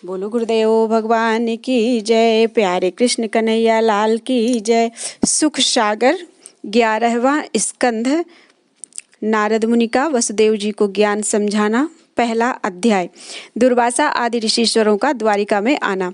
बोलो गुरुदेव भगवान की जय। प्यारे कृष्ण कन्हैया लाल की जय। सुख सागर 11वां स्कंध। नारद मुनि का वसुदेव जी को ज्ञान समझाना। पहला अध्याय। दुर्वासा आदि ऋषिश्वरों का द्वारिका में आना।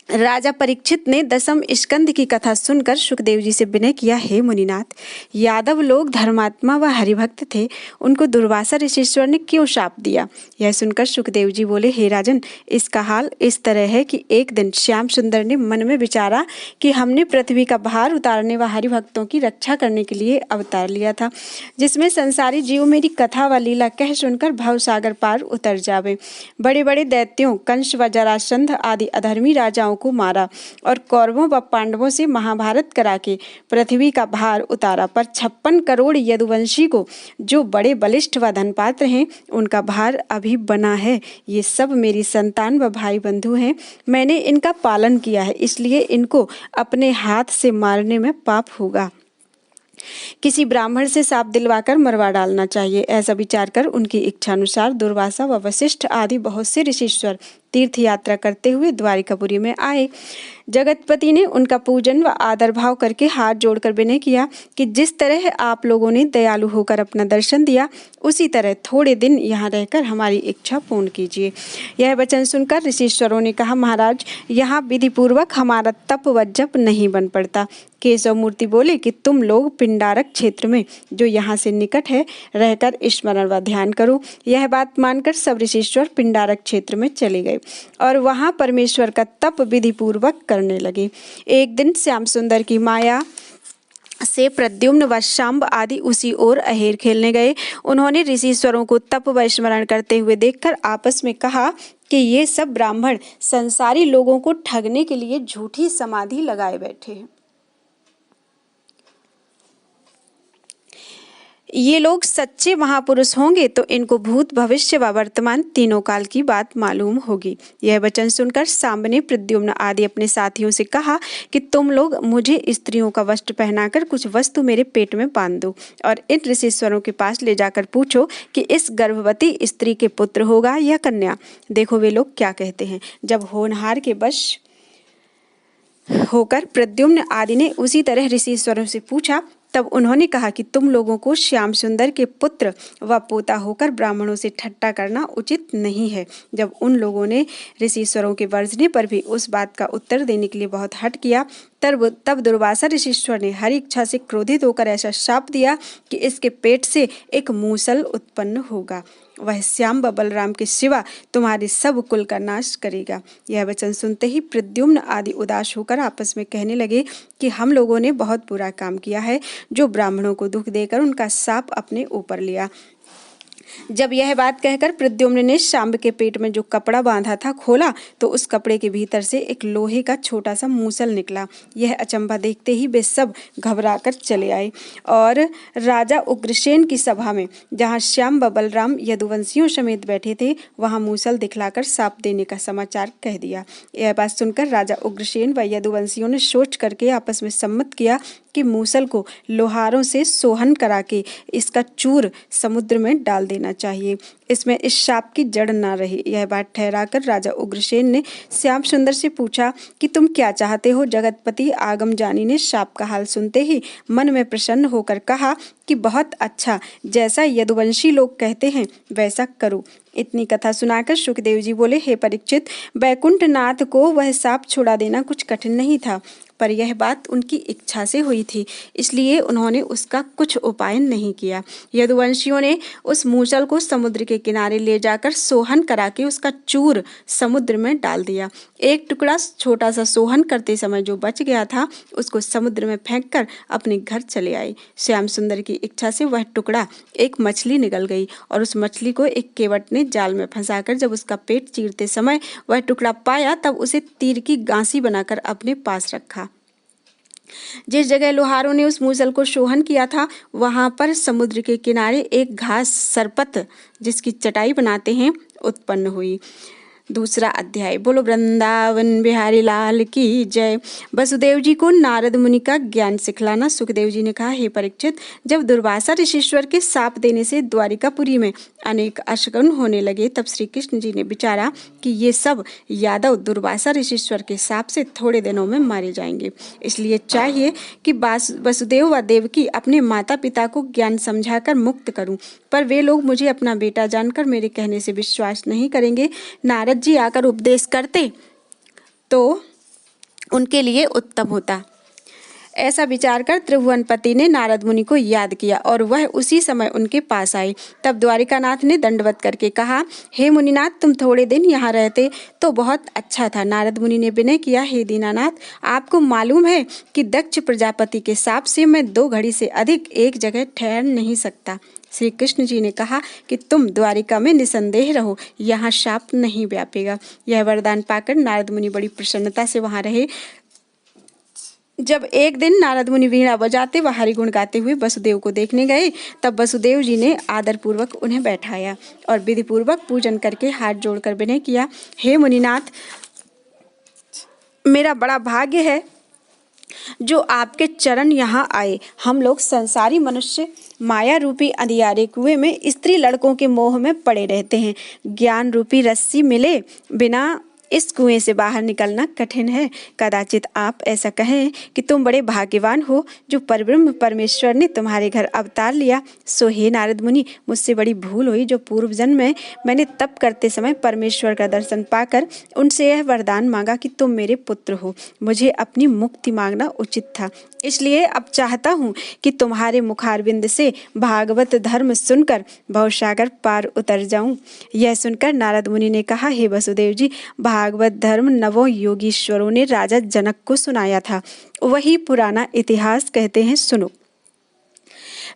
राजा परीक्षित ने 10वें स्कंद की कथा सुनकर सुखदेव जी से विनय किया, हे मुनिनाथ, यादव लोग धर्मात्मा व हरिभक्त थे, उनको दुर्वासा ऋषिश्वर ने क्यों शाप दिया? यह सुनकर सुखदेव जी बोले, हे राजन, इसका हाल इस तरह है कि एक दिन श्याम सुंदर ने मन में विचारा कि हमने पृथ्वी का भार उतारने व हरिभक्तों की रक्षा करने के लिए अवतार लिया था, जिसमें संसारी जीव मेरी कथा व लीला कह सुनकर भवसागर पार उतर जावे। बड़े बड़े दैत्यों कंस व जरासंध आदि अधर्मी राजाओं को मारा और कौरवों व पांडवों से महाभारत करा के पृथ्वी का भार उतारा, पर 56 करोड़ यदुवंशी को, जो बड़े बलिष्ठ व धनपात्र हैं, उनका भार अभी बना है। ये सब मेरी संतान व भाई बंधु हैं। मैंने इनका पालन किया है, इसलिए इनको अपने हाथ से मारने में पाप होगा। किसी ब्राह्मण से साप दिलवाकर मरवा डालना चाहिए। ऐसा विचार कर उनकी इच्छानुसार दुर्वासा व वशिष्ठ आदि बहुत से ऋषिश्वर तीर्थ यात्रा करते हुए द्वारिकापुरी में आए। जगतपति ने उनका पूजन व आदर भाव करके हाथ जोड़कर विनय किया कि जिस तरह आप लोगों ने दयालु होकर अपना दर्शन दिया, उसी तरह थोड़े दिन यहाँ रहकर हमारी इच्छा पूर्ण कीजिए। यह वचन सुनकर ऋषिश्वरों ने कहा, महाराज, यहाँ विधि पूर्वक हमारा तप व जप नहीं बन पड़ता। केशव मूर्ति बोले कि तुम लोग पिंडारक क्षेत्र में, जो यहाँ से निकट है, रहकर स्मरण व ध्यान करो। यह बात मानकर सब ऋषिश्वर पिंडारक क्षेत्र में चले गए और वहां परमेश्वर का तप विधि पूर्वक करने लगे। एक दिन श्याम सुंदर की माया से प्रद्युम्न व शांब आदि उसी ओर अहेर खेलने गए। उन्होंने ऋषिश्वरों को तप व स्मरण करते हुए देखकर आपस में कहा कि ये सब ब्राह्मण संसारी लोगों को ठगने के लिए झूठी समाधि लगाए बैठे हैं। ये लोग सच्चे महापुरुष होंगे तो इनको भूत भविष्य व वर्तमान तीनों काल की बात मालूम होगी। यह वचन सुनकर सांब ने प्रद्युम्न आदि अपने साथियों से कहा कि तुम लोग मुझे स्त्रियों का वस्त्र पहनाकर कुछ वस्तु मेरे पेट में बांध दो और इन ऋषिश्वरों के पास ले जाकर पूछो कि इस गर्भवती स्त्री के पुत्र होगा या कन्या। देखो वे लोग क्या कहते हैं। जब होनहार के वश होकर प्रद्युम्न आदि ने उसी तरह ऋषिश्वरों से पूछा, तब उन्होंने कहा कि तुम लोगों को श्याम सुंदर के पुत्र व पोता होकर ब्राह्मणों से ठट्टा करना उचित नहीं है। जब उन लोगों ने ऋषिश्वरों के वर्जने पर भी उस बात का उत्तर देने के लिए बहुत हठ किया, तब दुर्वासा ऋषिश्वर ने हरि इच्छा से क्रोधित होकर ऐसा शाप दिया कि इसके पेट से एक मूसल उत्पन्न होगा। वह श्याम व बलराम के सिवा तुम्हारे सब कुल का नाश करेगा। यह वचन सुनते ही प्रद्युम्न आदि उदास होकर आपस में कहने लगे कि हम लोगों ने बहुत बुरा काम किया है, जो ब्राह्मणों को दुख देकर उनका शाप अपने ऊपर लिया। जब यह बात कहकर प्रद्युम्न ने शांब के पेट में जो कपड़ा बांधा था खोला, तो उस कपड़े के भीतर से एक लोहे का छोटा सा मूसल निकला। यह अचंभा देखते ही वे सब घबराकर चले आए और राजा उग्रसेन की सभा में, जहाँ श्याम व बलराम यदुवंशियों समेत बैठे थे, वहाँ मूसल दिखलाकर शाप देने का समाचार कह दिया। यह बात सुनकर राजा उग्रसेन व यदुवंशियों ने सोच करके आपस में सम्मत किया कि मूसल को लोहारों से सोहन करा के इसका चूर समुद्र में डाल देना चाहिए, इसमें इस शाप की जड़ ना रहे। यह बात ठहराकर राजा उग्रसेन ने श्याम सुंदर से पूछा कि तुम क्या चाहते हो? जगतपति आगम जानी ने शाप का हाल सुनते ही मन में प्रसन्न होकर कहा कि बहुत अच्छा, जैसा यदुवंशी लोग कहते हैं वैसा करो। इतनी कथा सुनाकर सुखदेव जी बोले, हे परीक्षित, वैकुंठ नाथ को वह शाप छुड़ा देना कुछ कठिन नहीं था, पर यह बात उनकी इच्छा से हुई थी, इसलिए उन्होंने उसका कुछ उपाय नहीं किया। यदुवंशियों ने उस मूसल को समुद्र के किनारे ले जाकर सोहन करा के उसका चूर समुद्र में डाल दिया। एक टुकड़ा छोटा सा सोहन करते समय जो बच गया था, उसको समुद्र में फेंककर अपने घर चले आए। श्याम सुंदर की इच्छा से वह टुकड़ा एक मछली निकल गई और उस मछली को एक केवट ने जाल में फंसाकर जब उसका पेट चीरते समय वह टुकड़ा पाया, तब उसे तीर की गांसी बनाकर अपने पास रखा। जिस जगह लोहारों ने उस मूसल को सोहन किया था, वहां पर समुद्र के किनारे एक घास सरपत, जिसकी चटाई बनाते हैं, उत्पन्न हुई। दूसरा अध्याय। बोलो वृंदावन बिहारी लाल की जय। वसुदेव जी को नारद मुनि का ज्ञान सिखलाना। सुखदेव जी ने कहा, हे परीक्षित, जब दुर्वासा ऋषीश्वर के साप देने से द्वारिकापुरी में अनेक अशगुन होने लगे, तब श्री कृष्ण जी ने विचारा कि ये सब यादव दुर्वासा ऋषीश्वर के साप से थोड़े दिनों में मारे जाएंगे। इसलिए चाहिए कि वसुदेव व देवकी अपने माता पिता को ज्ञान समझाकर मुक्त करूं, पर वे लोग मुझे अपना बेटा जानकर मेरे कहने से विश्वास नहीं करेंगे। नारद जी आकर उपदेश करते तो उनके लिए उत्तम होता। ऐसा विचार कर त्रिभुवनपति ने नारद मुनि को याद किया और वह उसी समय उनके पास आए। तब द्वारिकानाथ ने दंडवत करके कहा, हे मुनिनाथ, तुम थोड़े दिन यहाँ रहते तो बहुत अच्छा था। नारद मुनि ने विनय किया, हे दीनानाथ, आपको मालूम है कि दक्ष प्रजापति के शाप से मैं 2 घड़ी से अधिक एक जगह ठहर नहीं सकता। श्री कृष्ण जी ने कहा कि तुम द्वारिका में निसंदेह रहो, यहाँ शाप नहीं व्यापेगा। यह वरदान पाकर नारद मुनि बड़ी प्रसन्नता से वहाँ रहे। जब एक दिन नारद मुनि वीणा बजाते व हरिगुण गाते हुए वसुदेव को देखने गए, तब वसुदेव जी ने आदर पूर्वक उन्हें बैठाया और विधि पूर्वक पूजन करके हाथ जोड़कर विनय किया, हे मुनिनाथ, मेरा बड़ा भाग्य है जो आपके चरण यहाँ आए। हम लोग संसारी मनुष्य माया रूपी अंधियारे कुएं में स्त्री लड़कों के मोह में पड़े रहते हैं। ज्ञान रूपी रस्सी मिले बिना इस कुएं से बाहर निकलना कठिन है। कदाचित आप ऐसा कहें कि तुम बड़े भाग्यवान हो जो परब्रह्म परमेश्वर ने तुम्हारे घर अवतार लिया। सो हे नारद मुनि, मुझसे बड़ी भूल हुई जो पूर्व जन्म में मैंने तप करते समय परमेश्वर का दर्शन पाकर उनसे यह वरदान मांगा कि तुम मेरे पुत्र हो। मुझे अपनी मुक्ति मांगना उचित था, इसलिए अब चाहता हूँ कि तुम्हारे मुखारविंद से भागवत धर्म सुनकर भवसागर पार उतर जाऊं। यह सुनकर नारद मुनि ने कहा, हे वसुदेव जी, भागवत धर्म नवों योगीश्वरों ने राजा जनक को सुनाया था, वही पुराना इतिहास कहते हैं, सुनो।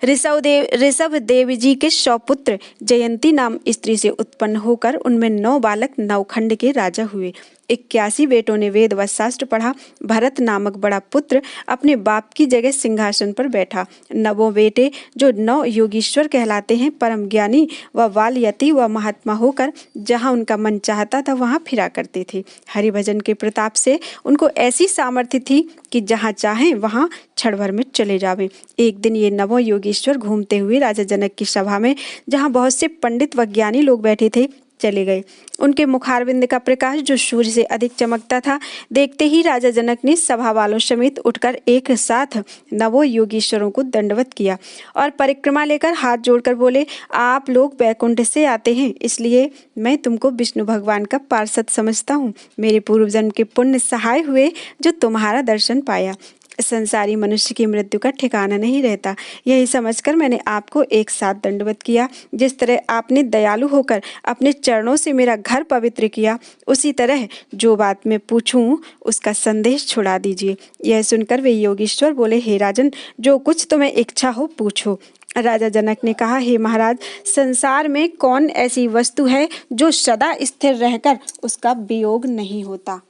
ऋषभ देव जी के 100 पुत्र जयंती नाम स्त्री से उत्पन्न होकर उनमें 9 बालक नवखंड के राजा हुए। 81 बेटों ने वेद व शास्त्र पढ़ा। भरत नामक बड़ा पुत्र अपने बाप की जगह सिंहासन पर बैठा। 9 बेटे जो 9 योगीश्वर कहलाते हैं, परम ज्ञानी व वालयती व महात्मा होकर जहाँ उनका मन चाहता था वहाँ फिरा करते थे। हरिभजन के प्रताप से उनको ऐसी सामर्थ्य थी कि जहाँ चाहें वहाँ क्षण भर में चले जावें। एक दिन ये 9 योगीश्वर घूमते हुए राजा जनक की सभा में, जहाँ बहुत से पंडित व ज्ञानी लोग बैठे थे, चले गए। उनके मुखारविंद का प्रकाश जो सूर्य से अधिक चमकता था, देखते ही राजा जनक ने सभा वालों समेत उठकर एक साथ 9 योगीश्वरों को दंडवत किया और परिक्रमा लेकर हाथ जोड़कर बोले, आप लोग वैकुंठ से आते हैं, इसलिए मैं तुमको विष्णु भगवान का पार्षद समझता हूँ। मेरे पूर्व जन्म के पुण्य सहाय हुए जो तुम्हारा दर्शन पाया। संसारी मनुष्य की मृत्यु का ठिकाना नहीं रहता, यही समझकर मैंने आपको एक साथ दंडवत किया। जिस तरह आपने दयालु होकर अपने चरणों से मेरा घर पवित्र किया, उसी तरह जो बात मैं पूछूं उसका संदेश छुड़ा दीजिए। यह सुनकर वे योगीश्वर बोले, हे राजन, जो कुछ तुम्हें इच्छा हो पूछो। राजा जनक ने कहा, हे महाराज, संसार में कौन ऐसी वस्तु है जो सदा स्थिर रहकर उसका वियोग नहीं होता?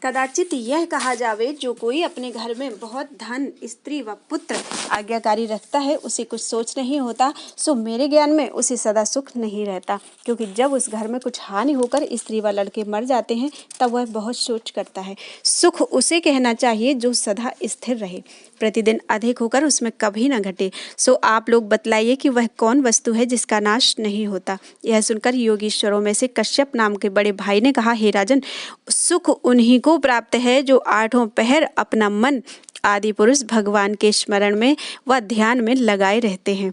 कदाचित यह कहा जावे, जो कोई अपने घर में बहुत धन, स्त्री व पुत्र आज्ञाकारी रखता है, उसे कुछ सोच नहीं होता। सो मेरे ज्ञान में उसे सदा सुख नहीं रहता, क्योंकि जब उस घर में कुछ हानि होकर स्त्री व लड़के मर जाते हैं, तब वह बहुत सोच करता है। सुख उसे कहना चाहिए जो सदा स्थिर रहे, प्रतिदिन अधिक होकर उसमें कभी न घटे। सो आप लोग बतलाइए कि वह कौन वस्तु है जिसका नाश नहीं होता। यह सुनकर योगीश्वरों में से कश्यप नाम के बड़े भाई ने कहा, हे राजन, सुख उन्हीं को प्राप्त है जो 8 पहर अपना मन आदि पुरुष भगवान के स्मरण में व ध्यान में लगाए रहते हैं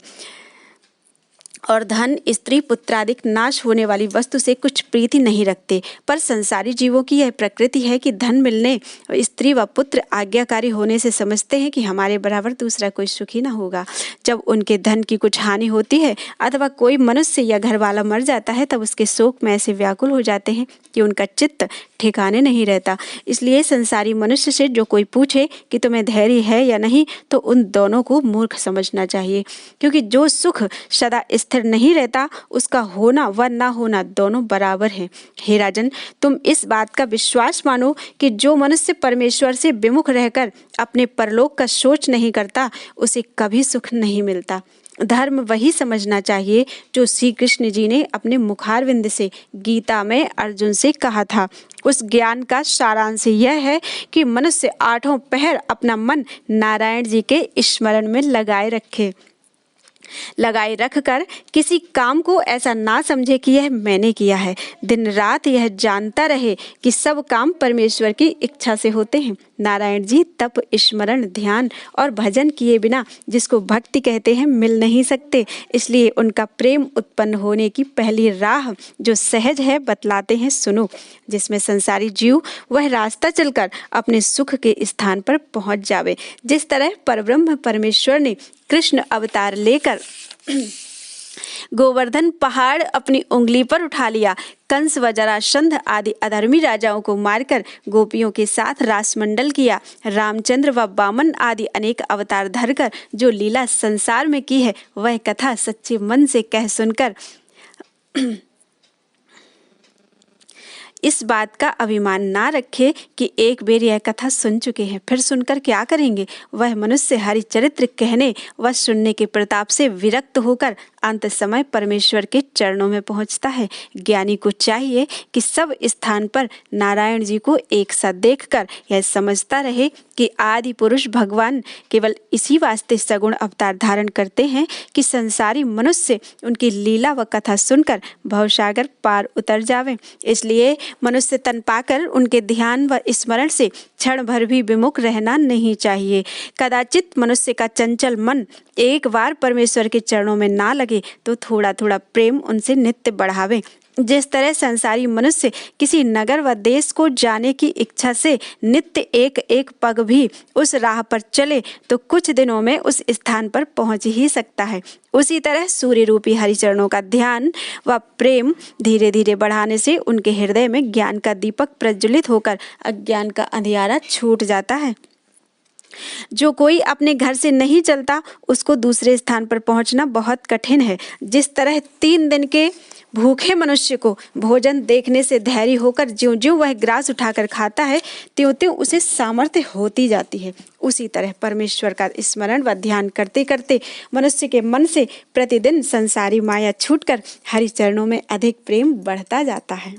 और धन, स्त्री, पुत्रादिक नाश होने वाली वस्तु से कुछ प्रीति नहीं रखते। पर संसारी जीवों की यह प्रकृति है कि धन मिलने, स्त्री व पुत्र आज्ञाकारी होने से समझते हैं कि हमारे बराबर दूसरा कोई सुखी न होगा। जब उनके धन की कुछ हानि होती है अथवा कोई मनुष्य या घर वाला मर जाता है, तब उसके शोक में ऐसे व्याकुल हो जाते हैं कि उनका चित्त ठिकाने नहीं रहता। इसलिए संसारी मनुष्य से जो कोई पूछे कि तुम्हें धैर्य है या नहीं, तो उन दोनों को मूर्ख समझना चाहिए, क्योंकि जो सुख सदा स्थिर नहीं रहता, उसका होना व ना होना दोनों बराबर हैं। हे राजन, तुम इस बात का विश्वास मानो कि जो मनुष्य परमेश्वर से विमुख रहकर अपने परलोक का सोच नहीं करता, उसे कभी सुख नहीं मिलता। धर्म वही समझना चाहिए जो श्री कृष्ण जी ने अपने मुखारविंद से गीता में अर्जुन से कहा था। उस ज्ञान का सारांश यह है कि मनुष्य आठों पहर अपना मन नारायण जी के स्मरण में लगाए रखकर किसी काम को ऐसा ना समझे कि यह मैंने किया है। दिन रात यह जानता रहे कि सब काम परमेश्वर की इच्छा से होते हैं। नारायण जी तप, स्मरण, ध्यान और भजन किए बिना, जिसको भक्ति कहते हैं, मिल नहीं सकते। इसलिए उनका प्रेम उत्पन्न होने की पहली राह जो सहज है बतलाते हैं, सुनो। जिसमें संसारी जीव वह रास्ता चलकर अपने सुख के स्थान पर पहुंच जावे। जिस तरह परब्रह्म परमेश्वर ने कृष्ण अवतार लेकर गोवर्धन पहाड़ अपनी उंगली पर उठा लिया, कंस व जरासंध आदि अधर्मी राजाओं को मारकर गोपियों के साथ रासमंडल किया, रामचंद्र व वामन आदि अनेक अवतार धरकर जो लीला संसार में की है, वह कथा सच्चे मन से कह सुनकर इस बात का अभिमान ना रखे कि एक बेर यह कथा सुन चुके हैं, फिर सुनकर क्या करेंगे। वह मनुष्य हरिचरित्र कहने व सुनने के प्रताप से विरक्त होकर अंत समय परमेश्वर के चरणों में पहुंचता है। ज्ञानी को चाहिए कि सब स्थान पर नारायण जी को एक साथ देखकर यह समझता रहे कि आदि पुरुष भगवान केवल इसी वास्ते सगुण अवतार धारण करते हैं कि संसारी मनुष्य उनकी लीला व कथा सुनकर भवसागर पार उतर जावे। इसलिए मनुष्य तन पाकर उनके ध्यान व स्मरण से क्षण भर भी विमुख रहना नहीं चाहिए। कदाचित मनुष्य का चंचल मन एक बार परमेश्वर के चरणों में ना लगे तो थोड़ा थोड़ा प्रेम उनसे नित्य बढ़ावे। जिस तरह संसारी मनुष्य किसी नगर व देश को जाने की इच्छा से नित्य एक एक पग भी उस राह पर चले तो कुछ दिनों में उस स्थान पर पहुंच ही सकता है, उसी तरह सूर्य रूपी हरिचरणों का ध्यान व प्रेम धीरे धीरे बढ़ाने से उनके हृदय में ज्ञान का दीपक प्रज्वलित होकर अज्ञान का अंधियारा छूट जाता है। जो कोई अपने घर से नहीं चलता उसको दूसरे स्थान पर पहुंचना बहुत कठिन है। जिस तरह 3 दिन के भूखे मनुष्य को भोजन देखने से धैर्य होकर ज्यों ज्यों वह ग्रास उठाकर खाता है त्यों त्यों उसे सामर्थ्य होती जाती है, उसी तरह परमेश्वर का स्मरण व ध्यान करते करते मनुष्य के मन से प्रतिदिन संसारी माया छूटकर हरि चरणों में अधिक प्रेम बढ़ता जाता है।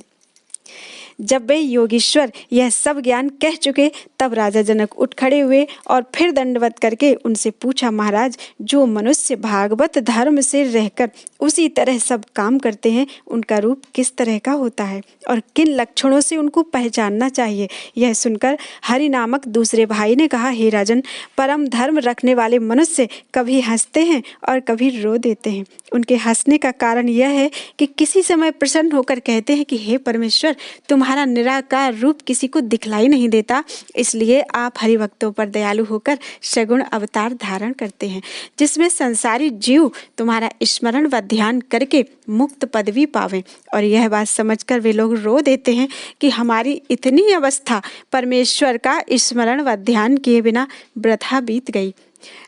जब वे योगीश्वर यह सब ज्ञान कह चुके तब राजा जनक उठ खड़े हुए और फिर दंडवत करके उनसे पूछा, महाराज, जो मनुष्य भागवत धर्म से रहकर उसी तरह सब काम करते हैं उनका रूप किस तरह का होता है और किन लक्षणों से उनको पहचानना चाहिए। यह सुनकर हरि नामक दूसरे भाई ने कहा, हे राजन, परम धर्म रखने वाले मनुष्य कभी हंसते हैं और कभी रो देते हैं। उनके हंसने का कारण यह है कि किसी समय प्रसन्न होकर कहते हैं कि हे परमेश्वर, तुम्हारा निराकार रूप किसी को दिखलाई नहीं देता, इसलिए आप हरि भक्तों पर दयालु होकर सगुण अवतार धारण करते हैं, जिसमें संसारी जीव तुम्हारा स्मरण व ध्यान करके मुक्त पदवी पावें। और यह बात समझकर वे लोग रो देते हैं कि हमारी इतनी अवस्था परमेश्वर का स्मरण व ध्यान किए बिना वृथा बीत गई।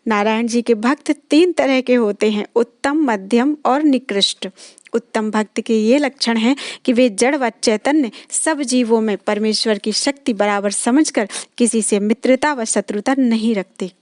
नारायण जी के भक्त 3 तरह के होते हैं, उत्तम, मध्यम और निकृष्ट। उत्तम भक्त के ये लक्षण हैं कि वे जड़ व चैतन्य सब जीवों में परमेश्वर की शक्ति बराबर समझकर किसी से मित्रता व शत्रुता नहीं रखते।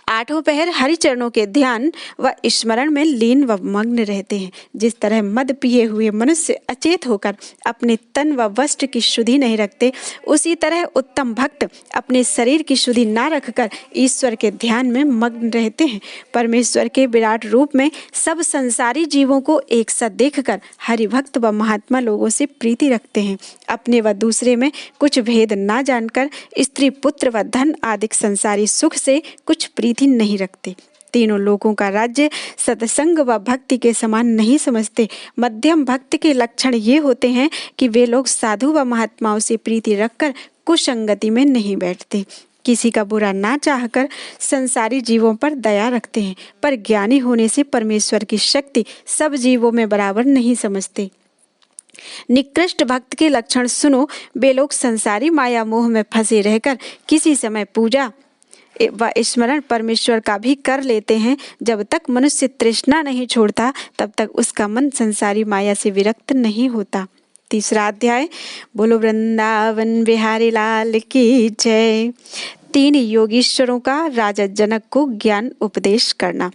आठों पहर हरि चरणों के ध्यान व स्मरण में लीन व मग्न रहते हैं। जिस तरह मद पिए हुए मनुष्य अचेत होकर अपने तन व वस्त्र की शुद्धि नहीं रखते, उसी तरह उत्तम भक्त अपने शरीर की शुद्धि ना रखकर ईश्वर के ध्यान में मग्न रहते हैं। परमेश्वर के विराट रूप में सब संसारी जीवों को एक साथ देखकर हरि भक्त व महात्मा लोगों से प्रीति रखते हैं। अपने व दूसरे में कुछ भेद ना जानकर स्त्री, पुत्र व धन आदि संसारी सुख से कुछ प्रीति नहीं रखते। तीनों लोगों का राज्य सत्संग व भक्ति के समान नहीं समझते। मध्यम भक्त के लक्षण ये होते हैं कि वे लोग साधु व महात्माओं से प्रीति रखकर कुसंगति में नहीं बैठते, किसी का बुरा ना चाहकर संसारी जीवों पर दया रखते हैं, पर ज्ञानी होने से परमेश्वर की शक्ति सब जीवों में बराबर नहीं समझते। निकृष्ट भक्त के लक्षण सुनो। वे लोग संसारी माया मोह में फंसे रहकर किसी समय पूजा व स्मरण परमेश्वर का भी कर लेते हैं। जब तक मनुष्य तृष्णा नहीं छोड़ता तब तक उसका मन संसारी माया से विरक्त नहीं होता। 3रा अध्याय। बोलो वृंदावन बिहारी लाल की जय। 3 योगीश्वरों का राजा जनक को ज्ञान उपदेश करना।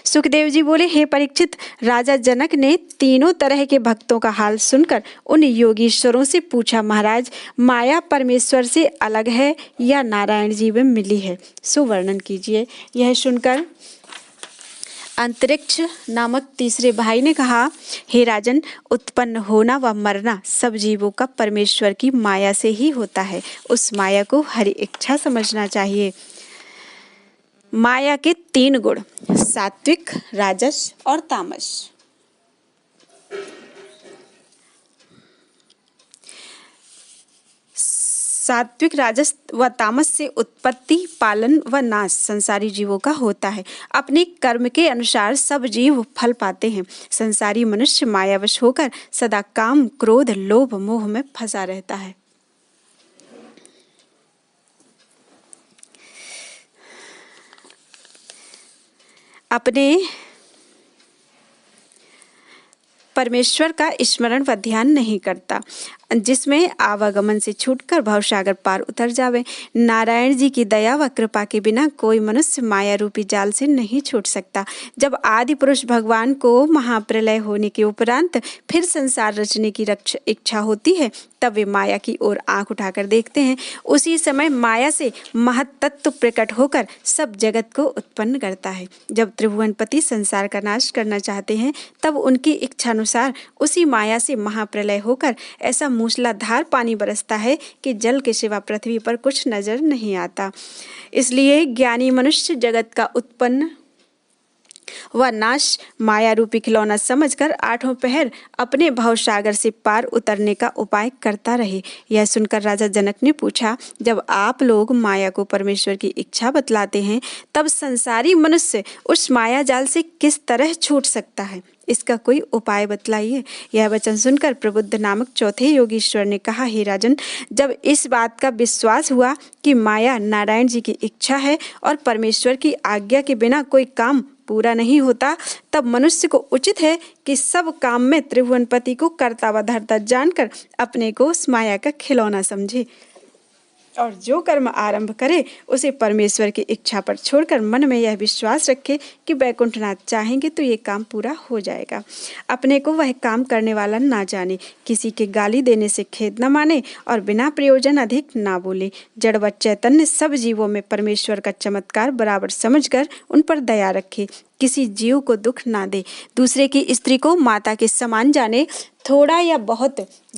सुखदेव जी बोले, हे परीक्षित, राजा जनक ने तीनों तरह के भक्तों का हाल सुनकर उन योगीश्वरों से पूछा, महाराज, माया परमेश्वर से अलग है या नारायण जी में मिली है? सो वर्णन कीजिए। यह सुनकर अंतरिक्ष नामक तीसरे भाई ने कहा, हे राजन, उत्पन्न होना व मरना सब जीवों का परमेश्वर की माया से ही होता है। उस माया को हरि इच्छा समझना चाहिए। माया के 3 गुण, सात्विक, राजस और तामस। सात्विक, राजस व तामस से उत्पत्ति, पालन व नाश संसारी जीवों का होता है। अपने कर्म के अनुसार सब जीव फल पाते हैं। संसारी मनुष्य मायावश होकर सदा काम, क्रोध, लोभ, मोह में फंसा रहता है। अपने परमेश्वर का स्मरण व ध्यान नहीं करता, जिसमें आवागमन से छूटकर भवसागर पार उतर जावे। नारायण जी की दया व कृपा के बिना कोई मनुष्य माया रूपी जाल से नहीं छूट सकता। जब आदि पुरुष भगवान को महाप्रलय होने के उपरांत फिर संसार रचने की इच्छा होती है, तब वे माया की ओर आंख उठाकर देखते हैं। उसी समय माया से महत्तत्व प्रकट होकर सब जगत को उत्पन्न करता है। जब त्रिभुवनपति संसार का नाश करना चाहते हैं, तब उनकी इच्छानुसार उसी माया से महाप्रलय होकर ऐसा मूसलाधार पानी बरसता है कि जल के सिवा पृथ्वी पर कुछ नजर नहीं आता। इसलिए ज्ञानी मनुष्य जगत का उत्पन्न व नाश माया रूपी खिलौना समझकर 8 पहर अपने भवसागर से पार उतरने का उपाय करता रहे। यह सुनकर राजा जनक ने पूछा, जब आप लोग माया को परमेश्वर की इच्छा बतलाते हैं, तब संसारी मनुष्य उस माया जाल से किस तरह छूट सकता है? इसका कोई उपाय बतलाइए। यह वचन सुनकर प्रबुद्ध नामक चौथे योगीश्वर ने कहा, हे राजन, जब इस बात का विश्वास हुआ कि माया नारायण जी की इच्छा है और परमेश्वर की आज्ञा के बिना कोई काम पूरा नहीं होता, तब मनुष्य को उचित है कि सब काम में त्रिभुवनपति को कर्ता व धर्ता जानकर अपने को उस माया का खिलौना समझे और जो कर्म आरंभ करे उसे परमेश्वर की इच्छा पर छोड़कर मन में यह विश्वास रखे कि वैकुंठनाथ चाहेंगे तो ये काम पूरा हो जाएगा। अपने को वह काम करने वाला ना जाने, किसी के गाली देने से खेद न माने और बिना प्रयोजन अधिक ना बोले। जड़ व चैतन्य सब जीवों में परमेश्वर का चमत्कार बराबर समझकर उन पर दया रखे, किसी जीव को दुख ना दे, दूसरे की स्त्री को माता के समान जाने, थोड़ा या बहुत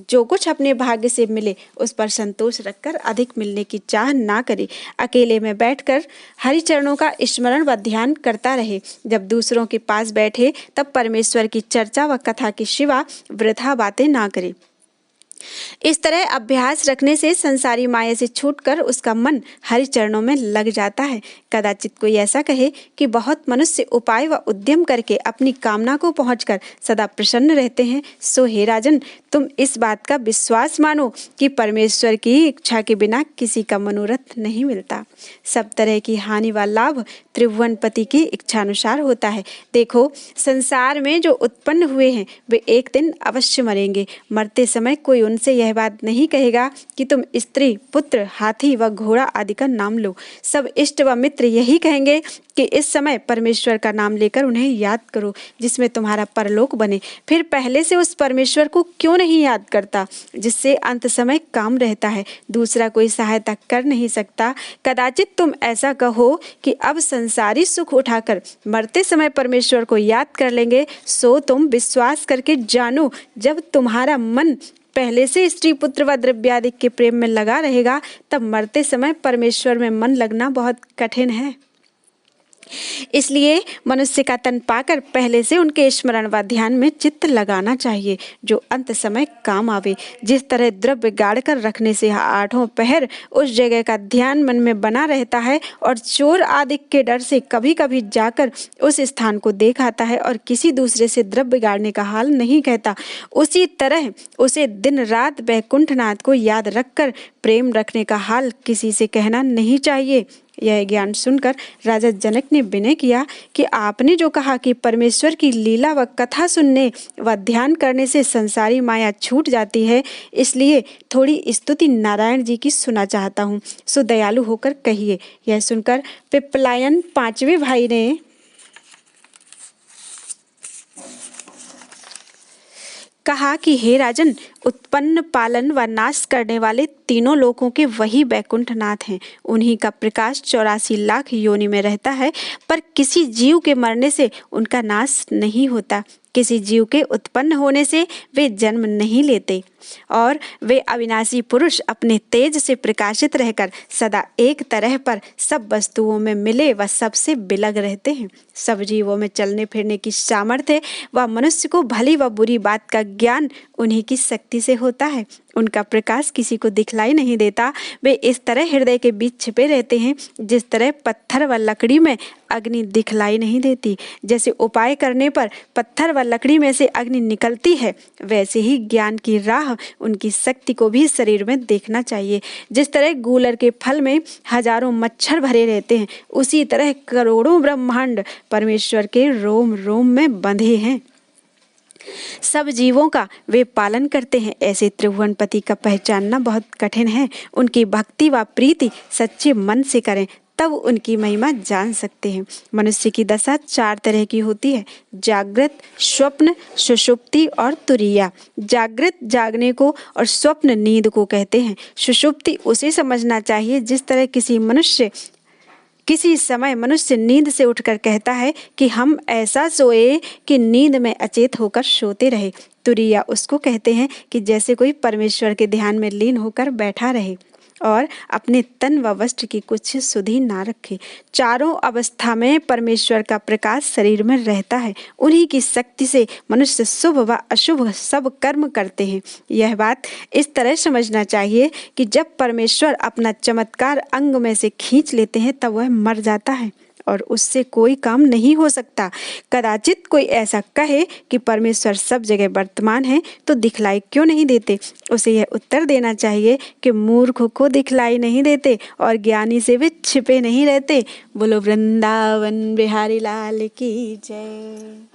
जो कुछ अपने भाग्य से मिले उस पर संतोष रखकर अधिक मिलने की चाह ना करे। अकेले में बैठकर हरि चरणों का स्मरण व ध्यान करता रहे। जब दूसरों के पास बैठे तब परमेश्वर की चर्चा व कथा के सिवा वृथा बातें ना करे। इस तरह अभ्यास रखने से संसारी माया से छूटकर उसका मन हरि चरणों में लग जाता है। कदाचित कोई ऐसा कहे कि बहुत मनुष्य उपाय व उद्यम करके अपनी कामना को पहुंचकर सदा प्रसन्न रहते हैं। सो हे राजन, तुम इस बात का विश्वास मानो कि परमेश्वर की इच्छा के बिना किसी का मनोरथ नहीं मिलता। सब तरह की हानि व लाभ त्रिभुवनपति की इच्छानुसार होता है। देखो, संसार में जो उत्पन्न हुए हैं वे एक दिन अवश्य मरेंगे। मरते समय कोई उनसे यह बात नहीं कहेगा कि तुम स्त्री, पुत्र, हाथी व घोड़ा आदि का नाम लो। सब इष्ट व मित्र यही कहेंगे कि इस समय परमेश्वर का नाम लेकर उन्हें याद करो, जिसमें तुम्हारा परलोक बने। फिर पहले से उस परमेश्वर को क्यों नहीं याद करता, जिससे अंत समय काम रहता है, दूसरा कोई सहायता कर नहीं सकता। कदाचित तुम ऐसा कहो कि अब संसारी सुख उठाकर मरते समय परमेश्वर को याद कर लेंगे। सो तुम विश्वास करके जानो, जब तुम्हारा मन पहले से स्त्री, पुत्र व द्रव्यादि के प्रेम में लगा रहेगा, तब मरते समय परमेश्वर में मन लगना बहुत कठिन है। इसलिए मनुष्य का तन पाकर पहले से उनके स्मरण व ध्यान में चित्त लगाना चाहिए, जो अंत समय काम आवे। जिस तरह द्रव्य गाड़ कर रखने से 8 पहर उस जगह का ध्यान मन में बना रहता है और चोर आदि के डर से कभी कभी जाकर उस स्थान को देख आता है और किसी दूसरे से द्रव्य गाड़ने का हाल नहीं कहता, उसी तरह उसे दिन रात वैकुंठनाथ को याद रखकर प्रेम रखने का हाल किसी से कहना नहीं चाहिए। यह ज्ञान सुनकर राजा जनक ने विनय किया कि आपने जो कहा कि परमेश्वर की लीला व कथा सुनने व ध्यान करने से संसारी माया छूट जाती है, इसलिए थोड़ी स्तुति नारायण जी की सुना चाहता हूँ, सो दयालु होकर कहिए। यह सुनकर पिप्पलायन पांचवें भाई ने कहा कि हे राजन, उत्पन्न पालन व नाश करने वाले तीनों लोकों के वही बैकुंठनाथ हैं। उन्हीं का प्रकाश 84 लाख योनि में रहता है, पर किसी जीव के मरने से उनका नाश नहीं होता। किसी जीव के उत्पन्न होने से वे जन्म नहीं लेते और वे अविनाशी पुरुष अपने तेज से प्रकाशित रहकर सदा एक तरह पर सब वस्तुओं में मिले व सबसे बिलग रहते हैं। सब जीवों में चलने फिरने की सामर्थ्य व मनुष्य को भली व बुरी बात का ज्ञान उन्हीं की शक्ति से होता है। उनका प्रकाश किसी को दिखलाई नहीं देता। वे इस तरह हृदय के बीच छिपे रहते हैं जिस तरह पत्थर व लकड़ी में अग्नि दिखलाई नहीं देती। जैसे उपाय करने पर पत्थर व लकड़ी में से अग्नि निकलती है, वैसे ही ज्ञान की राह उनकी शक्ति को भी शरीर में देखना चाहिए। जिस तरह गूलर के फल में हजारों मच्छर भरे रहते हैं, उसी तरह करोड़ों ब्रह्मांड परमेश्वर के रोम रोम में बंधे हैं। सब जीवों का वे पालन करते हैं। ऐसे त्रिभुवनपति का पहचानना बहुत कठिन है। उनकी भक्ति व प्रीति सच्चे मन से करें, तब उनकी महिमा जान सकते हैं। मनुष्य की दशा 4 तरह की होती है: जागृत, स्वप्न, सुषुप्ति और तुरीया। जागृत जागने को और स्वप्न नींद को कहते हैं। सुषुप्ति उसे समझना चाहिए जिस तरह किसी समय मनुष्य नींद से उठकर कहता है कि हम ऐसा सोए कि नींद में अचेत होकर सोते रहे। तुरीया उसको कहते हैं कि जैसे कोई परमेश्वर के ध्यान में लीन होकर बैठा रहे और अपने तन व वस्त्र की कुछ सुधि ना रखे। चारों अवस्था में परमेश्वर का प्रकाश शरीर में रहता है। उन्हीं की शक्ति से मनुष्य शुभ व अशुभ सब कर्म करते हैं। यह बात इस तरह समझना चाहिए कि जब परमेश्वर अपना चमत्कार अंग में से खींच लेते हैं तब वह मर जाता है और उससे कोई काम नहीं हो सकता। कदाचित कोई ऐसा कहे कि परमेश्वर सब जगह वर्तमान है तो दिखलाई क्यों नहीं देते? उसे यह उत्तर देना चाहिए कि मूर्ख को दिखलाई नहीं देते और ज्ञानी से वे छिपे नहीं रहते। बोलो वृंदावन बिहारी लाल की जय।